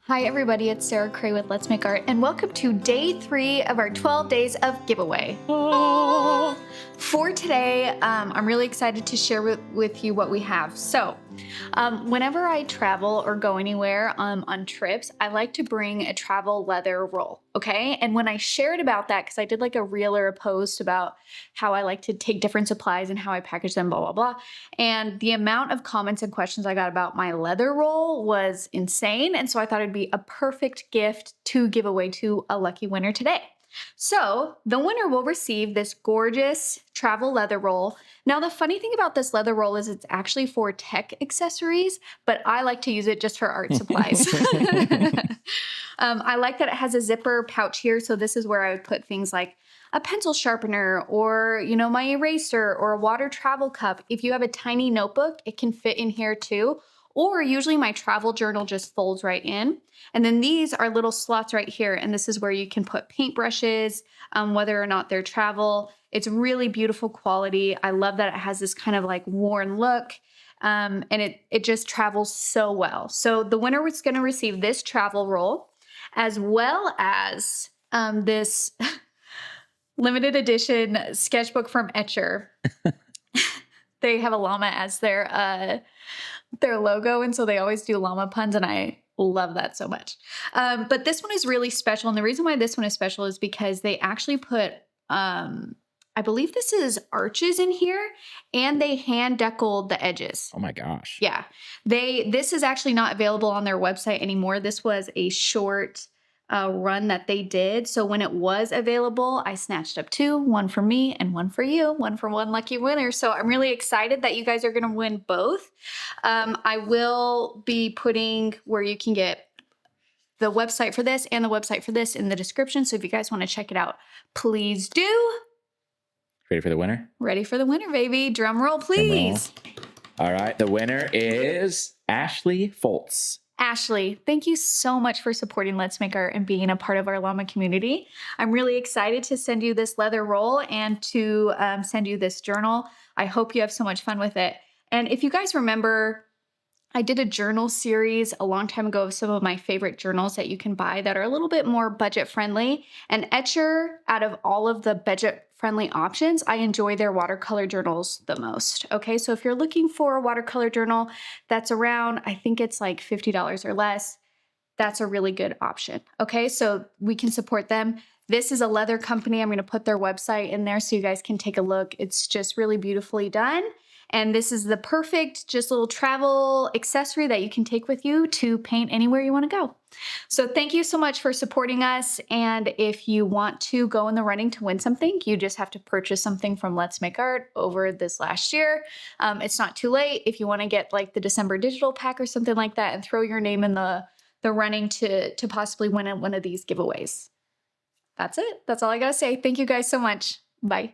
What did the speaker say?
Hi everybody, it's Sarah Cray with Let's Make Art, and welcome to day 3 of our 12 days of giveaway. For today, I'm really excited to share with you what we have. So, whenever I travel or go anywhere on trips, I like to bring a travel leather roll, okay? And when I shared about that, because I did like a reel or a post about how I like to take different supplies and how I package them, blah, blah, blah. And the amount of comments and questions I got about my leather roll was insane. And so I thought it'd be a perfect gift to give away to a lucky winner today. So the winner will receive this gorgeous travel leather roll. Now, the funny thing about this leather roll is it's actually for tech accessories, but I like to use it just for art supplies. I like that it has a zipper pouch here. So this is where I would put things like a pencil sharpener or, my eraser or a water travel cup. If you have a tiny notebook, it can fit in here too. Or usually my travel journal just folds right in. And then these are little slots right here. And this is where you can put paintbrushes, whether or not they're travel. It's really beautiful quality. I love that it has this kind of like worn look. And it just travels so well. So the winner is going to receive this travel roll as well as this limited edition sketchbook from Etcher. They have a llama as their logo, and so they always do llama puns, and I love that so much. But this one is really special, and the reason why this one is special is because they actually put, I believe this is arches in here, and they hand deckled the edges. Oh my gosh. Yeah. This is actually not available on their website anymore. This was a short run that they did. So when it was available, I snatched up 2, one for me and one for you, one for one lucky winner. So I'm really excited that you guys are going to win both. I will be putting where you can get the website for this and the website for this in the description. So if you guys want to check it out, please do. Ready for the winner? Ready for the winner, baby. Drum roll, please. Drum roll. All right. The winner is Ashley Foltz. Ashley, thank you so much for supporting Let's Make Art and being a part of our llama community. I'm really excited to send you this leather roll and to send you this journal. I hope you have so much fun with it. And if you guys remember, I did a journal series a long time ago of some of my favorite journals that you can buy that are a little bit more budget friendly. And Etcher, out of all of the budget friendly options, I enjoy their watercolor journals the most. Okay, so if you're looking for a watercolor journal that's around, I think it's like $50 or less, that's a really good option. Okay, so we can support them. This is a leather company. I'm going to put their website in there so you guys can take a look. It's just really beautifully done. And this is the perfect just little travel accessory that you can take with you to paint anywhere you want to go. So thank you so much for supporting us. And if you want to go in the running to win something, you just have to purchase something from Let's Make Art over this last year. It's not too late. If you want to get like the December digital pack or something like that and throw your name in the running to possibly win one of these giveaways. That's it. That's all I got to say. Thank you guys so much. Bye.